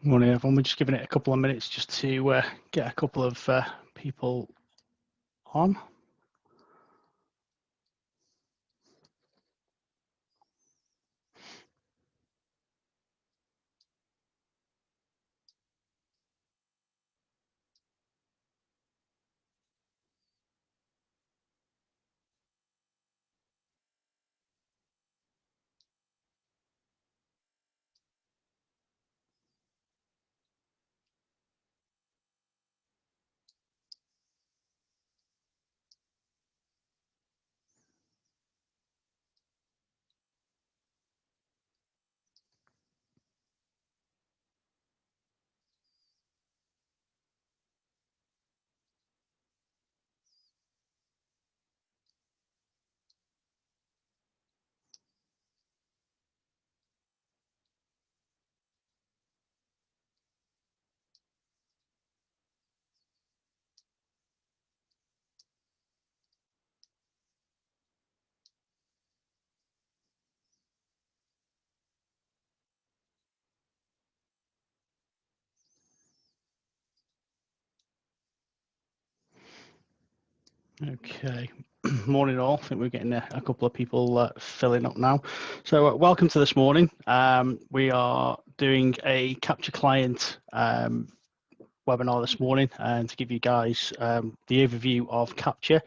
Morning, everyone. We're just giving it a couple of minutes just to get a couple of people on. Okay. Morning, all. I think we're getting a couple of people filling up now. So welcome to this morning. We are doing a Capture Client webinar this morning, and to give you guys the overview of Capture.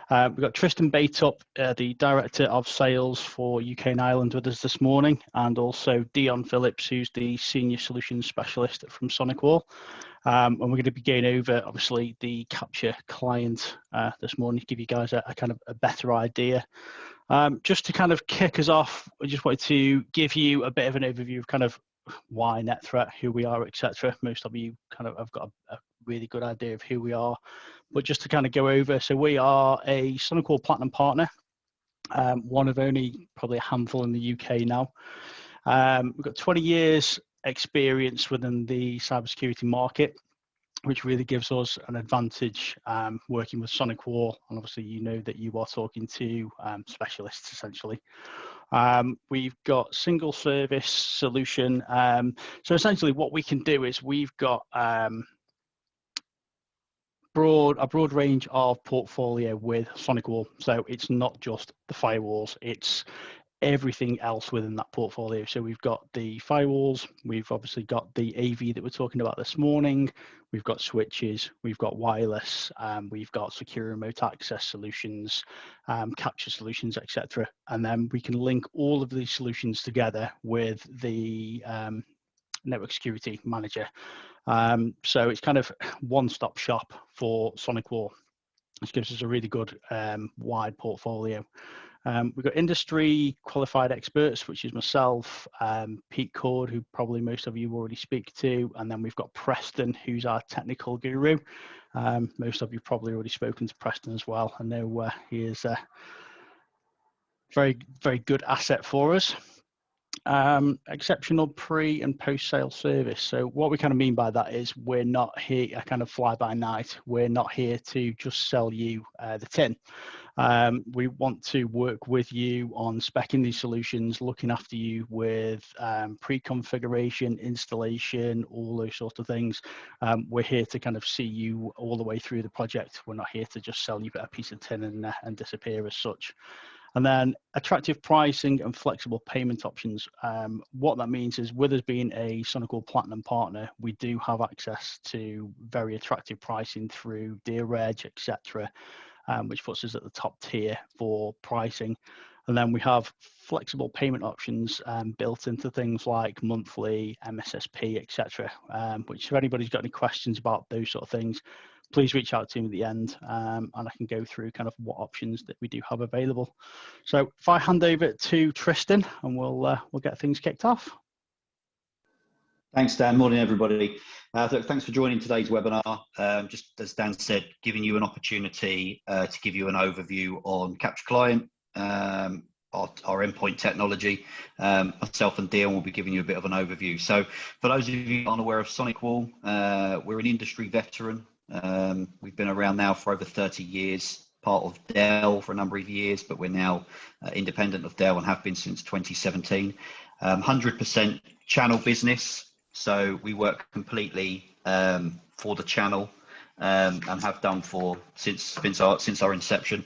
We've got Tristan Baitup, the Director of Sales for UK and Ireland, with us this morning, and also Dion Phillips, who's the Senior Solutions Specialist from SonicWall. And we're going to be going over, obviously, the Capture Client this morning to give you guys a kind of a better idea. Just to kind of kick us off, I just wanted to give you a bit of an overview of kind of why NetThreat, who we are, etc. Most of you kind of have got a really good idea of who we are, but just to kind of go over, so we are a SonicWall Platinum partner, one of only probably a handful in the UK now. We've got 20 years experience within the cybersecurity market, which really gives us an advantage working with SonicWall, and obviously you know that you are talking to specialists essentially. We've got single service solution. So essentially what we can do is we've got a broad range of portfolio with SonicWall. So it's not just the firewalls, it's everything else within that portfolio. So we've got the firewalls, we've obviously got the AV that we're talking about this morning, we've got switches, we've got wireless, we've got secure remote access solutions, capture solutions, etc. And then we can link all of these solutions together with the network security manager. So it's kind of one-stop shop for SonicWall, which gives us a really good wide portfolio. We've got industry qualified experts, which is myself, Pete Cord, who probably most of you already speak to, and then we've got Preston, who's our technical guru. Most of you probably already spoken to Preston as well. I know he is a very good asset for us. Exceptional pre and post sale service. So what we kind of mean by that is we're not here a kind of fly by night. We're not here to just sell you the tin. We want to work with you on speccing these solutions, looking after you with pre-configuration, installation, all those sorts of things. We're here to kind of see you all the way through the project. We're not here to just sell you a piece of tin and disappear as such. And then attractive pricing and flexible payment options. What that means is with us being a SonicWall Platinum partner, we do have access to very attractive pricing through DREG, etc., which puts us at the top tier for pricing. And then we have flexible payment options built into things like monthly, MSSP, etc. Which if anybody's got any questions about those sort of things, please reach out to me at the end and I can go through kind of what options that we do have available. So if I hand over to Tristan and we'll get things kicked off. Thanks, Dan. Morning, everybody. Thanks for joining today's webinar. Just as Dan said, giving you an opportunity to give you an overview on Capture Client, our endpoint technology. Myself and Dion will be giving you a bit of an overview. So for those of you unaware of SonicWall, we're an industry veteran. We've been around now for over 30 years, part of Dell for a number of years, but we're now independent of Dell and have been since 2017. 100% channel business. So we work completely for the channel and have done since our inception.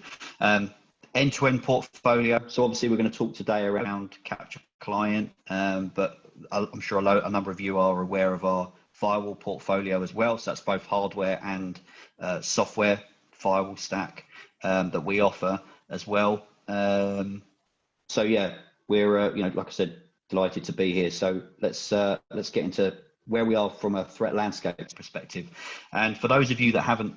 End-to-end portfolio. So obviously we're going to talk today around Capture Client, but I'm sure a number of you are aware of our firewall portfolio as well. So that's both hardware and software firewall stack that we offer as well. So yeah, we're like I said, delighted to be here. So let's get into where we are from a threat landscape perspective. And for those of you that haven't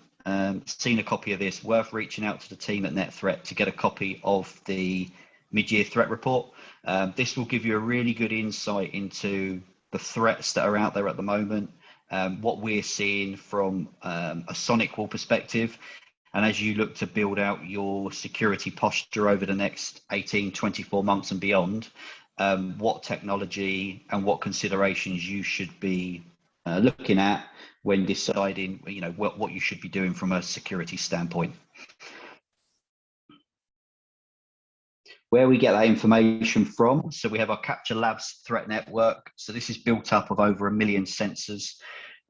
seen a copy of this, worth reaching out to the team at NetThreat to get a copy of the mid-year threat report. This will give you a really good insight into the threats that are out there at the moment, what we're seeing from a SonicWall perspective. And as you look to build out your security posture over the next 18, 24 months and beyond, what technology and what considerations you should be looking at when deciding, what you should be doing from a security standpoint. Where we get that information from, so we have our Capture Labs threat network. So this is built up of over 1 million sensors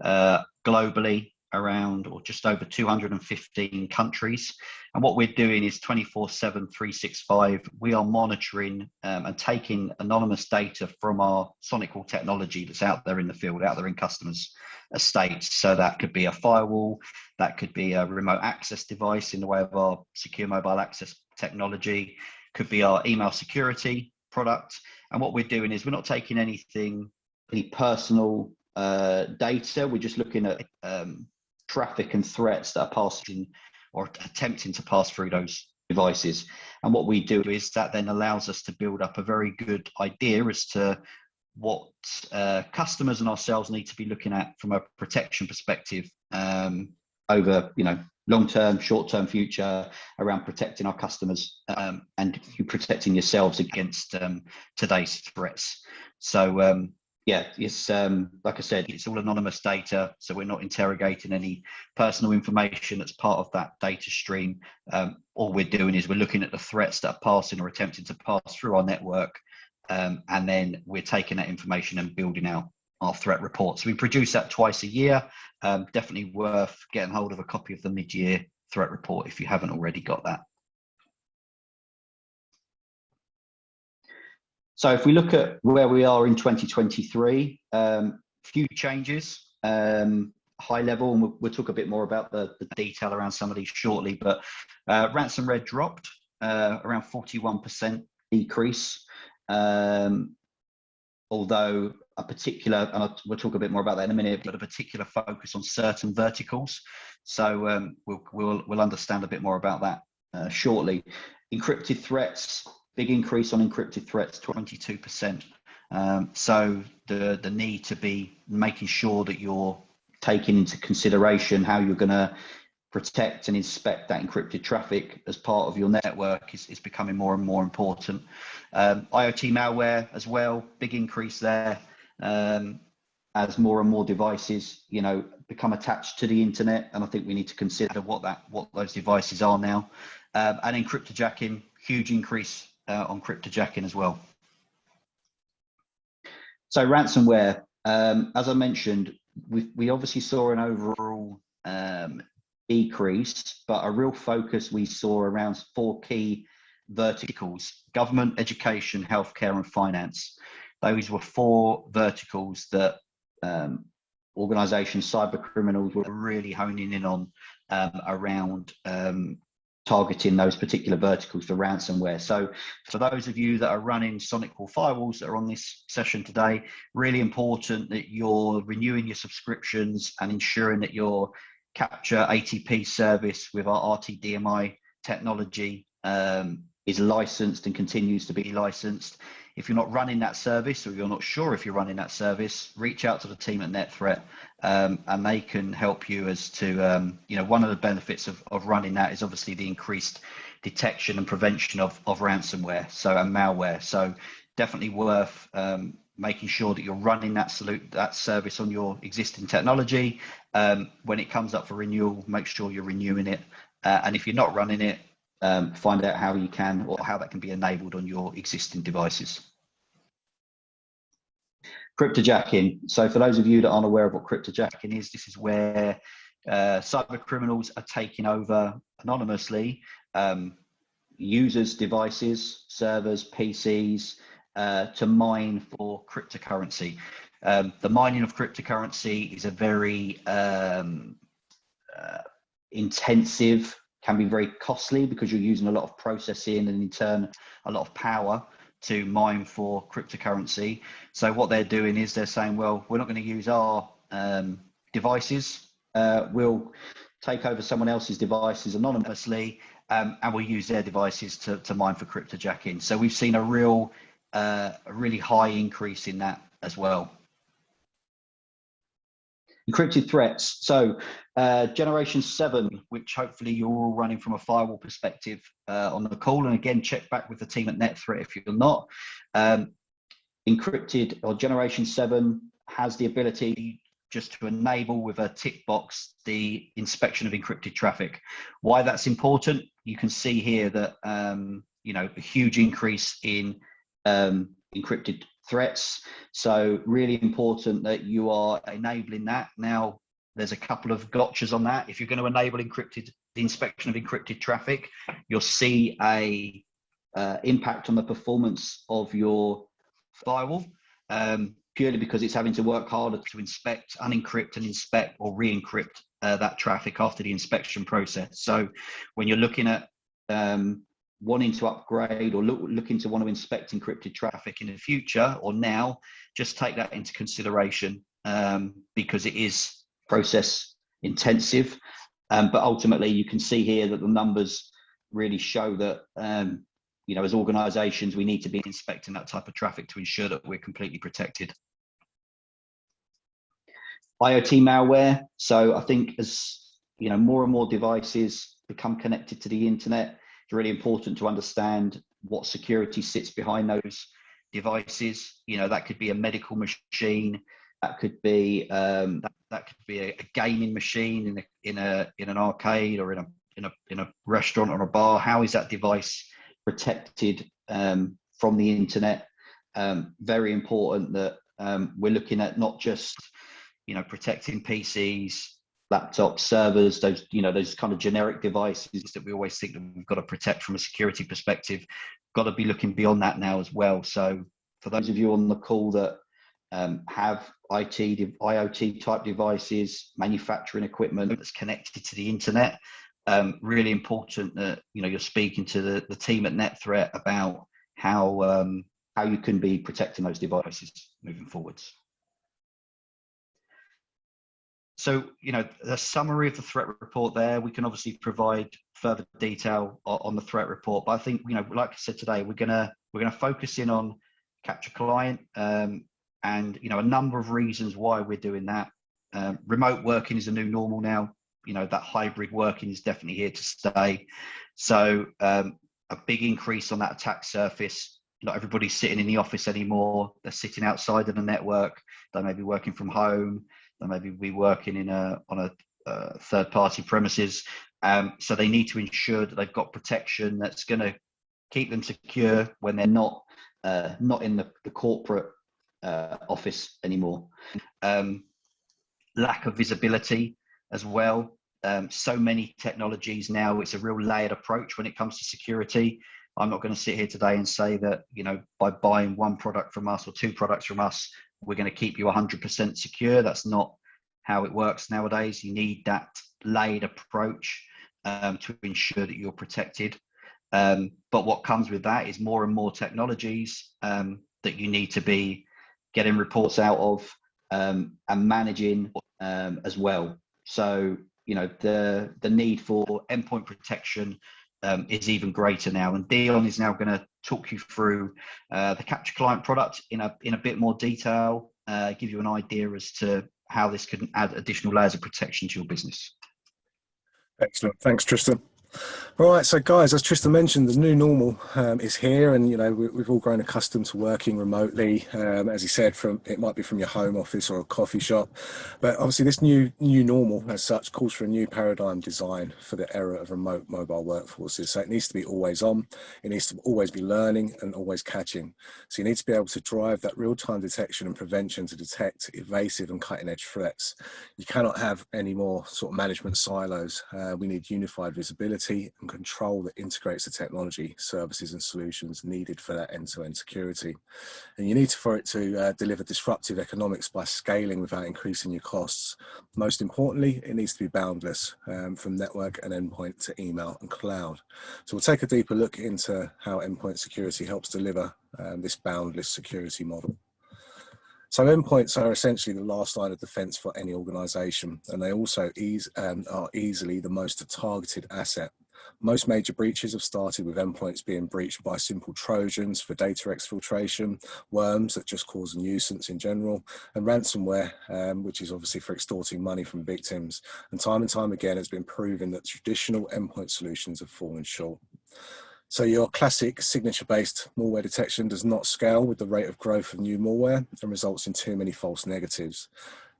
globally, around or just over 215 countries. And what we're doing is 24/7, 365. We are monitoring and taking anonymous data from our SonicWall technology that's out there in the field, out there in customers' estates. So that could be a firewall, that could be a remote access device in the way of our secure mobile access technology, could be our email security product. And what we're doing is we're not taking any personal data. We're just looking at traffic and threats that are passing or attempting to pass through those devices. And what we do is that then allows us to build up a very good idea as to what customers and ourselves need to be looking at from a protection perspective over, long-term, short-term future around protecting our customers and you protecting yourselves against today's threats. So yeah, it's like I said, it's all anonymous data, so we're not interrogating any personal information that's part of that data stream. All we're doing is we're looking at the threats that are passing or attempting to pass through our network, and then we're taking that information and building out our threat report. So we produce that twice a year. Definitely worth getting hold of a copy of the mid-year threat report if you haven't already got that. So if we look at where we are in 2023, few changes, high level, and we'll talk a bit more about the detail around some of these shortly, but ransomware dropped around 41% decrease, although a particular, and we'll talk a bit more about that in a minute, but a particular focus on certain verticals. So we'll understand a bit more about that shortly. Encrypted threats, big increase on encrypted threats, 22%. So the need to be making sure that you're taking into consideration how you're going to protect and inspect that encrypted traffic as part of your network is becoming more and more important. IoT malware as well, big increase there, as more and more devices, become attached to the internet, and I think we need to consider what those devices are now. And in cryptojacking, huge increase on cryptojacking as well. So ransomware, as I mentioned, we obviously saw an overall decrease, but a real focus we saw around 4 key verticals: government, education, healthcare, and finance. Those were 4 verticals that organizations, cyber criminals were really honing in on around targeting those particular verticals for ransomware. So for those of you that are running SonicWall firewalls that are on this session today, really important that you're renewing your subscriptions and ensuring that your Capture ATP service with our RTDMI technology is licensed and continues to be licensed. If you're not running that service, or you're not sure if you're running that service, reach out to the team at NetThreat, and they can help you as to, one of the benefits of running that is obviously the increased detection and prevention of ransomware and malware. So definitely worth making sure that you're running that service on your existing technology. When it comes up for renewal, make sure you're renewing it. And if you're not running it, find out how you can, or how that can be enabled on your existing devices. Cryptojacking. So for those of you that aren't aware of what cryptojacking is, this is where cyber criminals are taking over anonymously users' devices, servers, PCs, to mine for cryptocurrency. The mining of cryptocurrency is a very intensive, can be very costly because you're using a lot of processing and in turn a lot of power to mine for cryptocurrency. So what they're doing is they're saying, well, we're not going to use our devices. We'll take over someone else's devices anonymously, and we'll use their devices to mine for cryptojacking. So we've seen a really high increase in that as well. Encrypted threats. So generation 7, which hopefully you're all running from a firewall perspective on the call. And again, check back with the team at NetThreat if you're not. Encrypted or generation 7 has the ability just to enable with a tick box the inspection of encrypted traffic. Why that's important, you can see here that you know, a huge increase in encrypted threats. So really important that you are enabling that. Now, there's a couple of gotchas on that. If you're going to enable the inspection of encrypted traffic, you'll see a impact on the performance of your firewall, purely because it's having to work harder to inspect, unencrypt, and inspect or re-encrypt that traffic after the inspection process. So when you're looking at wanting to upgrade or looking to want to inspect encrypted traffic in the future or now, just take that into consideration, because it is process intensive. But ultimately, you can see here that the numbers really show that you know, as organizations, we need to be inspecting that type of traffic to ensure that we're completely protected. IoT malware. So I think as you know, more and more devices become connected to the internet, it's really important to understand what security sits behind those devices. You know, that could be a medical machine, that could be that could be a gaming machine in an arcade or in a restaurant or a bar. How is that device protected from the internet? Very important that we're looking at not just, you know, protecting PCs, laptops, servers, those kind of generic devices that we always think that we've got to protect from a security perspective. Got to be looking beyond that now as well. So for those of you on the call that have IoT type devices, manufacturing equipment that's connected to the internet, really important that, you know, you're speaking to the team at NetThreat about how you can be protecting those devices moving forwards. So, you know, the summary of the threat report there, we can obviously provide further detail on the threat report, but I think, you know, like I said today, we're gonna focus in on Capture Client, and, you know, a number of reasons why we're doing that. Remote working is a new normal now. You know, that hybrid working is definitely here to stay. So a big increase on that attack surface. Not everybody's sitting in the office anymore. They're sitting outside of the network. They may be working from home. They may be working on a third-party premises. So they need to ensure that they've got protection that's going to keep them secure when they're not in the corporate office anymore. Lack of visibility as well. So many technologies now, it's a real layered approach when it comes to security. I'm not going to sit here today and say that, you know, by buying one product from us or two products from us, we're going to keep you 100% secure. That's not how it works nowadays. You need that layered approach to ensure that you're protected. But what comes with that is more and more technologies that you need to be getting reports out of and managing as well. So, you know, the need for endpoint protection is even greater now. And Dion is now going to talk you through the Capture Client product in a bit more detail, give you an idea as to how this can add additional layers of protection to your business. Excellent. Thanks, Tristan. Right, so guys, as Tristan mentioned, the new normal is here, and we've all grown accustomed to working remotely. As he said, it might be from your home office or a coffee shop, but obviously this new normal, as such, calls for a new paradigm design for the era of remote mobile workforces. So it needs to be always on, it needs to always be learning and always catching. So you need to be able to drive that real-time detection and prevention to detect evasive and cutting-edge threats. You cannot have any more sort of management silos. We need unified visibility and control that integrates the technology, services and solutions needed for that end-to-end security. And you need for it to deliver disruptive economics by scaling without increasing your costs. Most importantly, it needs to be boundless, from network and endpoint to email and cloud. So we'll take a deeper look into how endpoint security helps deliver this boundless security model. So endpoints are essentially the last line of defense for any organization, and they also are easily the most targeted asset. Most major breaches have started with endpoints being breached by simple Trojans for data exfiltration, worms that just cause a nuisance in general, and ransomware, which is obviously for extorting money from victims. And time again, it's been proven that traditional endpoint solutions have fallen short. So your classic signature-based malware detection does not scale with the rate of growth of new malware and results in too many false negatives.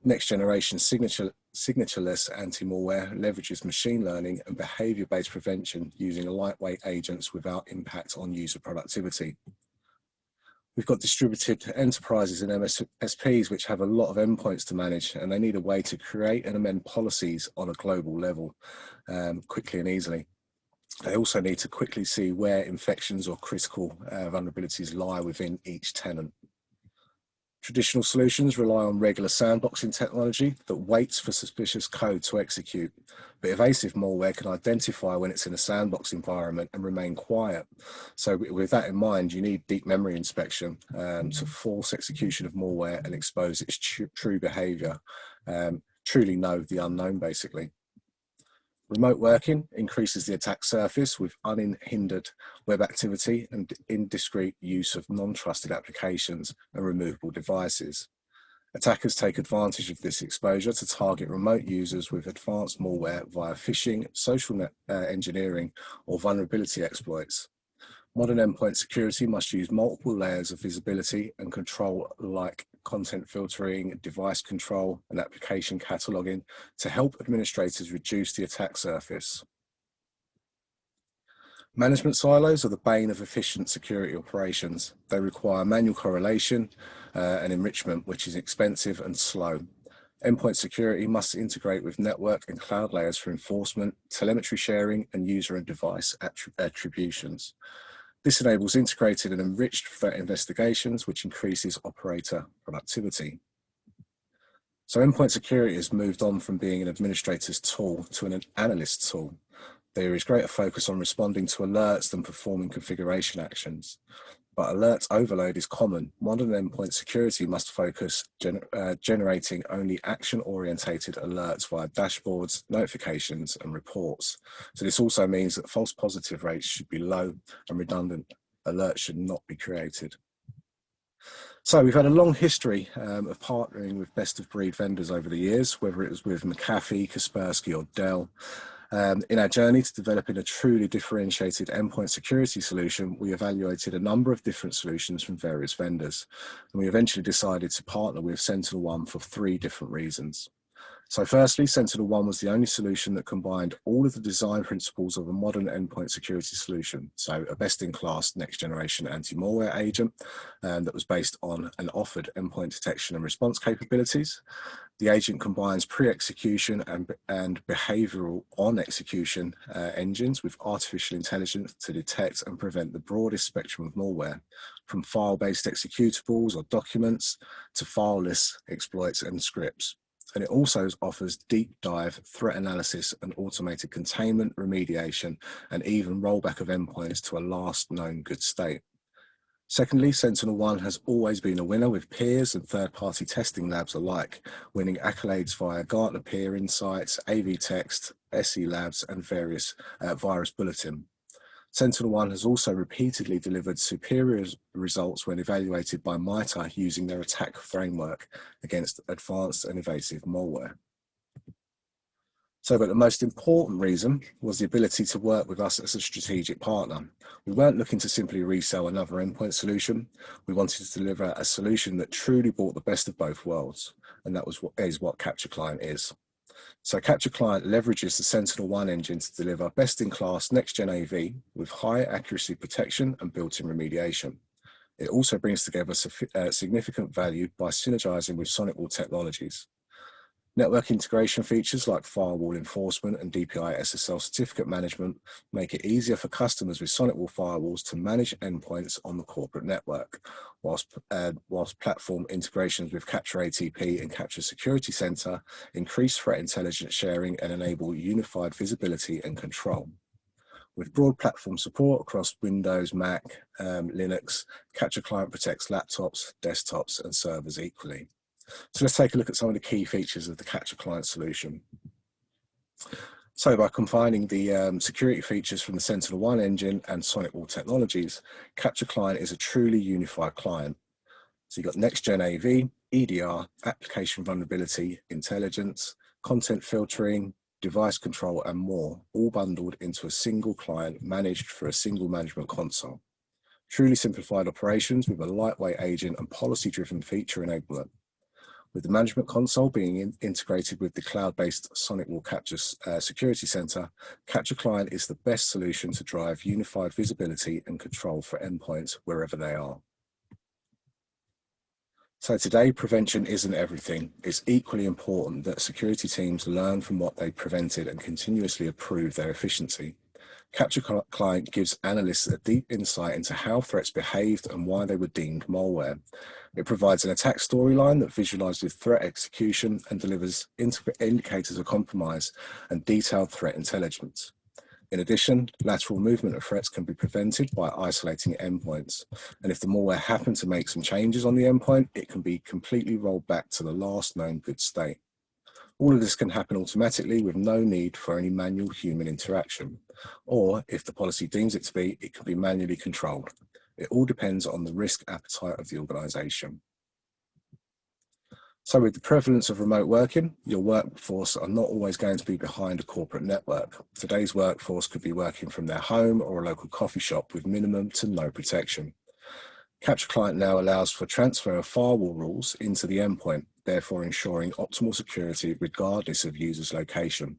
Next generation signatureless anti-malware leverages machine learning and behavior-based prevention using lightweight agents without impact on user productivity. We've got distributed enterprises and MSPs which have a lot of endpoints to manage, and they need a way to create and amend policies on a global level quickly and easily. They also need to quickly see where infections or critical vulnerabilities lie within each tenant. Traditional solutions rely on regular sandboxing technology that waits for suspicious code to execute, but evasive malware can identify when it's in a sandbox environment and remain quiet. So with that in mind, you need deep memory inspection to force execution of malware and expose its true behavior. Truly know the unknown, basically. Remote working increases the attack surface with unhindered web activity and indiscreet use of non-trusted applications and removable devices. Attackers take advantage of this exposure to target remote users with advanced malware via phishing, social engineering, or vulnerability exploits. Modern endpoint security must use multiple layers of visibility and control like content filtering, device control, and application cataloging to help administrators reduce the attack surface. Management silos are the bane of efficient security operations. They require manual correlation and enrichment, which is expensive and slow. Endpoint security must integrate with network and cloud layers for enforcement, telemetry sharing, and user and device attributions. This enables integrated and enriched threat investigations, which increases operator productivity. So endpoint security has moved on from being an administrator's tool to an analyst's tool. There is greater focus on responding to alerts than performing configuration actions. But alert overload is common. Modern endpoint security must focus generating only action-orientated alerts via dashboards, notifications, and reports. So this also means that false positive rates should be low and redundant alerts should not be created. So we've had a long history of partnering with best-of-breed vendors over the years, whether it was with McAfee, Kaspersky, or Dell. In our journey to developing a truly differentiated endpoint security solution, we evaluated a number of different solutions from various vendors, and we eventually decided to partner with SentinelOne for 3 different reasons. So firstly, SentinelOne was the only solution that combined all of the design principles of a modern endpoint security solution. So a best-in-class next-generation anti-malware agent that was based on and offered endpoint detection and response capabilities. The agent combines pre-execution and behavioral on-execution engines with artificial intelligence to detect and prevent the broadest spectrum of malware, from file-based executables or documents to fileless exploits and scripts. And it also offers deep dive threat analysis and automated containment, remediation, and even rollback of endpoints to a last known good state. Secondly, SentinelOne has always been a winner with peers and third-party testing labs alike, winning accolades via Gartner Peer Insights, AV-Text, SE Labs, and various Virus Bulletin. SentinelOne has also repeatedly delivered superior results when evaluated by MITRE using their attack framework against advanced and evasive malware. But the most important reason was the ability to work with us as a strategic partner. We weren't looking to simply resell another endpoint solution. We wanted to deliver a solution that truly brought the best of both worlds, and that is what Capture Client is. So Capture Client leverages the SentinelOne engine to deliver best-in-class next-gen AV with high accuracy protection and built-in remediation. It also brings together significant value by synergizing with SonicWall technologies. Network integration features like firewall enforcement and DPI SSL certificate management make it easier for customers with SonicWall firewalls to manage endpoints on the corporate network, whilst platform integrations with Capture ATP and Capture Security Center increase threat intelligence sharing and enable unified visibility and control. With broad platform support across Windows, Mac, Linux, Capture Client protects laptops, desktops, and servers equally. So let's take a look at some of the key features of the Capture Client solution. So by combining the security features from the SentinelOne engine and SonicWall technologies, Capture Client is a truly unified client. So you've got next-gen AV, EDR, application vulnerability, intelligence, content filtering, device control, and more, all bundled into a single client managed through a single management console. Truly simplified operations with a lightweight agent and policy-driven feature enablement. With the management console being integrated with the cloud-based SonicWall Capture Security Center, Capture Client is the best solution to drive unified visibility and control for endpoints wherever they are. So today, prevention isn't everything. It's equally important that security teams learn from what they prevented and continuously improve their efficiency. Capture Client gives analysts a deep insight into how threats behaved and why they were deemed malware. It provides an attack storyline that visualizes threat execution and delivers indicators of compromise and detailed threat intelligence. In addition, lateral movement of threats can be prevented by isolating endpoints. And if the malware happened to make some changes on the endpoint, it can be completely rolled back to the last known good state. All of this can happen automatically with no need for any manual human interaction. Or if the policy deems it to be, it can be manually controlled. It all depends on the risk appetite of the organization. So with the prevalence of remote working, your workforce are not always going to be behind a corporate network. Today's workforce could be working from their home or a local coffee shop with minimum to no protection. Capture Client now allows for transfer of firewall rules into the endpoint, therefore ensuring optimal security regardless of user's location.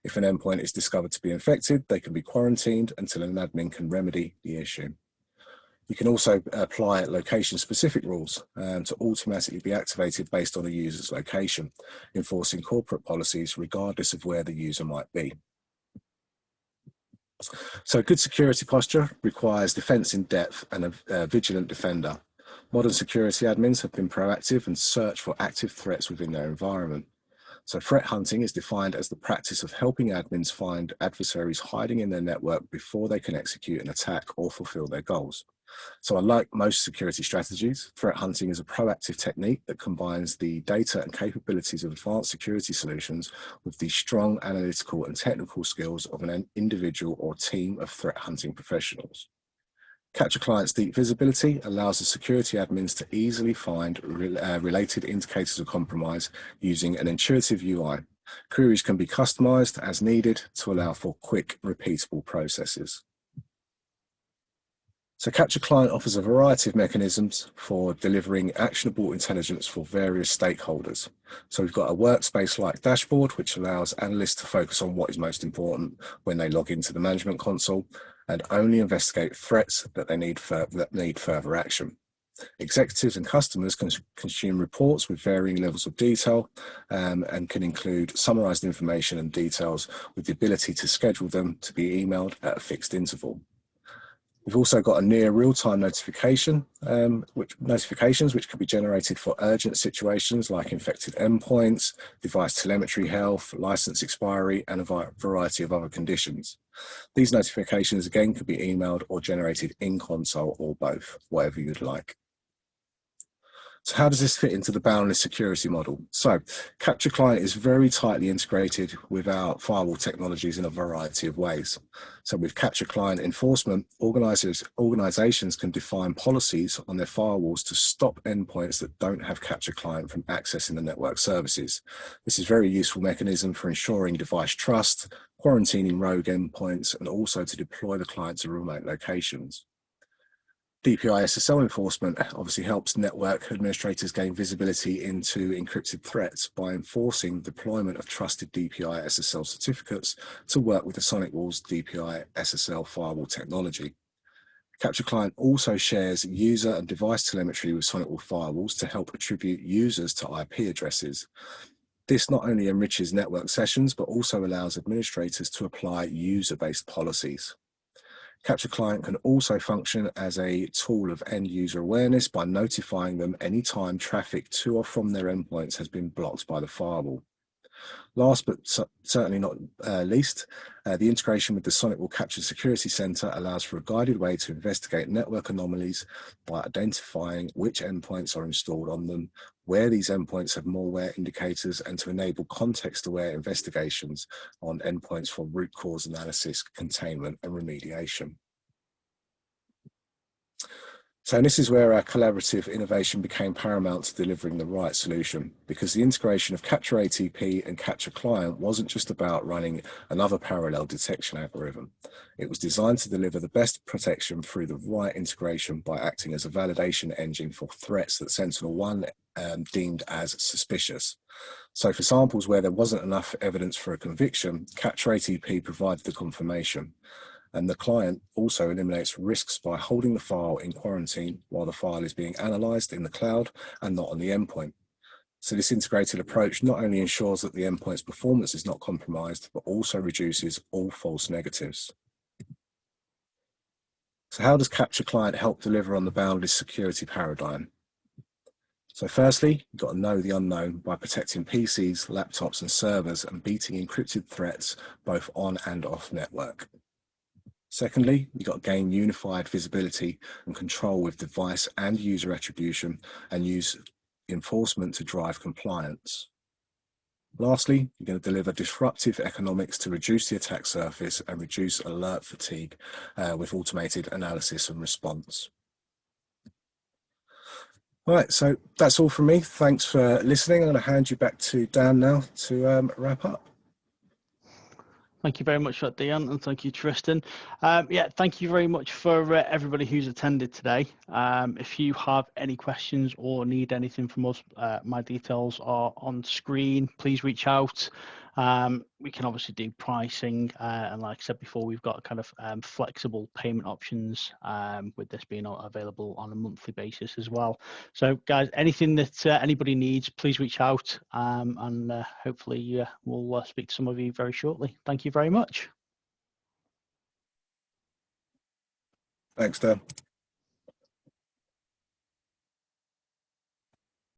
If an endpoint is discovered to be infected, they can be quarantined until an admin can remedy the issue. You can also apply location-specific rules to automatically be activated based on a user's location, enforcing corporate policies regardless of where the user might be. So good security posture requires defense in depth and a vigilant defender. Modern security admins have been proactive and search for active threats within their environment. So threat hunting is defined as the practice of helping admins find adversaries hiding in their network before they can execute an attack or fulfill their goals. So unlike most security strategies, threat hunting is a proactive technique that combines the data and capabilities of advanced security solutions with the strong analytical and technical skills of an individual or team of threat hunting professionals. Capture Client's deep visibility allows the security admins to easily find related indicators of compromise using an intuitive UI. Queries can be customized as needed to allow for quick, repeatable processes. So Capture Client offers a variety of mechanisms for delivering actionable intelligence for various stakeholders. So we've got a workspace-like dashboard, which allows analysts to focus on what is most important when they log into the management console and only investigate threats that need further action. Executives and customers can consume reports with varying levels of detail and can include summarized information and details with the ability to schedule them to be emailed at a fixed interval. We've also got a near real-time notifications which can be generated for urgent situations like infected endpoints, device telemetry health, license expiry, and a variety of other conditions. These notifications again could be emailed or generated in console or both, whatever you'd like. So how does this fit into the boundless security model? So Capture Client is very tightly integrated with our firewall technologies in a variety of ways. So with Capture Client enforcement, organizations can define policies on their firewalls to stop endpoints that don't have Capture Client from accessing the network services. This is a very useful mechanism for ensuring device trust, quarantining rogue endpoints, and also to deploy the client to remote locations. DPI SSL enforcement obviously helps network administrators gain visibility into encrypted threats by enforcing deployment of trusted DPI SSL certificates to work with the SonicWall's DPI SSL firewall technology. Capture Client also shares user and device telemetry with SonicWall firewalls to help attribute users to IP addresses. This not only enriches network sessions, but also allows administrators to apply user-based policies. Capture Client can also function as a tool of end user awareness by notifying them anytime traffic to or from their endpoints has been blocked by the firewall. Last but certainly not least, the integration with the SonicWall Capture Security Center allows for a guided way to investigate network anomalies by identifying which endpoints are installed on them, where these endpoints have malware indicators, and to enable context-aware investigations on endpoints for root cause analysis, containment, and remediation. So this is where our collaborative innovation became paramount to delivering the right solution, because the integration of Capture ATP and Capture Client wasn't just about running another parallel detection algorithm. It was designed to deliver the best protection through the right integration by acting as a validation engine for threats that SentinelOne deemed as suspicious. So for samples where there wasn't enough evidence for a conviction, Capture ATP provided the confirmation. And the client also eliminates risks by holding the file in quarantine while the file is being analyzed in the cloud and not on the endpoint. So this integrated approach not only ensures that the endpoint's performance is not compromised, but also reduces all false negatives. So how does Capture Client help deliver on the boundless security paradigm? So firstly, you've got to know the unknown by protecting PCs, laptops, and servers and beating encrypted threats both on and off network. Secondly, you've got to gain unified visibility and control with device and user attribution and use enforcement to drive compliance. Lastly, you're going to deliver disruptive economics to reduce the attack surface and reduce alert fatigue with automated analysis and response. All right, so that's all from me. Thanks for listening. I'm going to hand you back to Dan now to wrap up. Thank you very much for that, Dejan, and thank you, Tristan. Yeah, thank you very much for everybody who's attended today. If you have any questions or need anything from us, my details are on screen. Please reach out. We can obviously do pricing, and like I said before, we've got kind of flexible payment options with this being available on a monthly basis as well. So guys, anything that anybody needs, please reach out, and hopefully we'll speak to some of you very shortly. Thank you very much. Thanks, Dan.